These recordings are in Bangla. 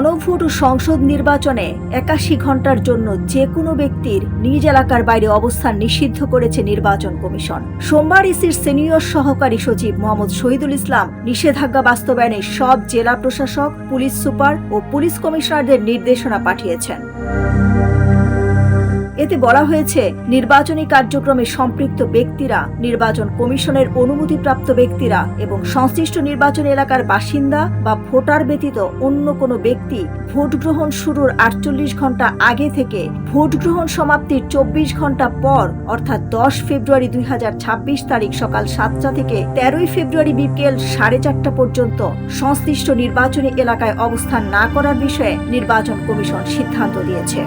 গণভোট ও সংসদ নির্বাচনে ৮১ ঘণ্টার জন্য যে কোনো ব্যক্তির নিজ এলাকার বাইরে অবস্থান নিষিদ্ধ করেছে নির্বাচন কমিশন। সোমবার ইসির সিনিয়র সহকারী সচিব মোহাম্মদ শহীদুল ইসলাম নিষেধাজ্ঞা বাস্তবায়নে সব জেলা প্রশাসক, পুলিশ সুপার ও পুলিশ কমিশনারদের নির্দেশনা পাঠিয়েছেন। এতে বলা হয়েছে, নির্বাচনী কার্যক্রমে সম্পৃক্ত ব্যক্তিরা, নির্বাচন কমিশনের অনুমতিপ্রাপ্ত ব্যক্তিরা এবং সংশ্লিষ্ট নির্বাচন এলাকার বাসিন্দা বা ভোটার ব্যতীত অন্য কোনো ব্যক্তি ভোট গ্রহণ শুরুর ৪৮ ঘণ্টা আগে থেকে ভোট গ্রহণ সমাপ্তির ২৪ ঘণ্টা পর অর্থাৎ ১০ ফেব্রুয়ারি ২০২৬ তারিখ সকাল ৭টা থেকে ১৩ ফেব্রুয়ারি বিকেল ৪:৩০ পর্যন্ত সংশ্লিষ্ট নির্বাচনী এলাকায় অবস্থান না করার বিষয়ে নির্বাচন কমিশন সিদ্ধান্ত দিয়েছে।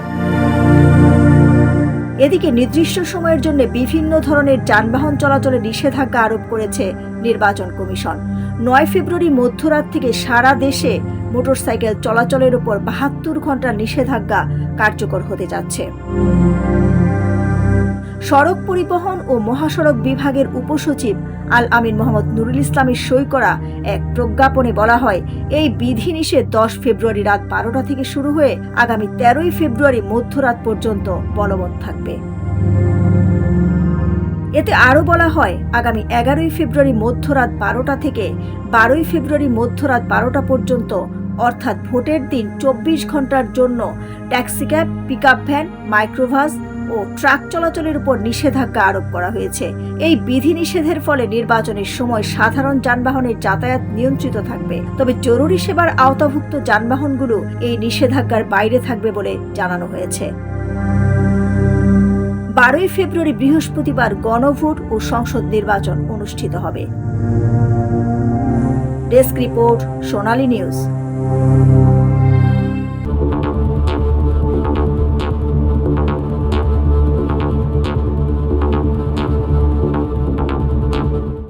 এদিকে নির্দিষ্ট সময়ের জন্য বিভিন্ন ধরনের যানবাহন চলাচলে নিষেধাজ্ঞা আরোপ করেছে নির্বাচন কমিশন। ৯ ফেব্রুয়ারি মধ্যরাত থেকে সারা দেশে মোটরসাইকেল চলাচলের উপর ৭২ ঘণ্টার নিষেধাজ্ঞা কার্যকর হতে যাচ্ছে। সড়ক পরিবহন ও মহাসড়ক বিভাগের উপসচিব আল আমিন মোহাম্মদ নুরুল ইসলামের সই করা এক প্রজ্ঞাপনে বলা হয়, এই বিধিনিষেধ ১০ ফেব্রুয়ারি রাত ১২টা থেকে শুরু হয়ে আগামী ১৩ ফেব্রুয়ারি মধ্যরাত পর্যন্ত বলবৎ থাকবে। এতে আরও বলা হয়, আগামী ১১ ফেব্রুয়ারি মধ্যরাত ১২টা থেকে ১২ ফেব্রুয়ারি মধ্যরাত ১২টা পর্যন্ত অর্থাৎ ভোটের দিন ২৪ ঘণ্টার জন্য ট্যাক্সিক্যাব, পিকআপ ভ্যান, মাইক্রোবাস ও ট্রাক চলাচলের উপর নিষেধাজ্ঞা আরোপ করা হয়েছে। এই বিধিনিষেধের ফলে নির্বাচনের সময় সাধারণ যানবাহনের যাতায়াত নিয়ন্ত্রিত থাকবে, তবে জরুরি সেবার আওতাভুক্ত যানবাহনগুলো এই নিষেধাজ্ঞার বাইরে থাকবে বলে জানানো হয়েছে। ১২ ফেব্রুয়ারি বৃহস্পতিবার গণভোট ও সংসদ নির্বাচন অনুষ্ঠিত হবে। ডেস্ক রিপোর্ট, সোনালী নিউজ।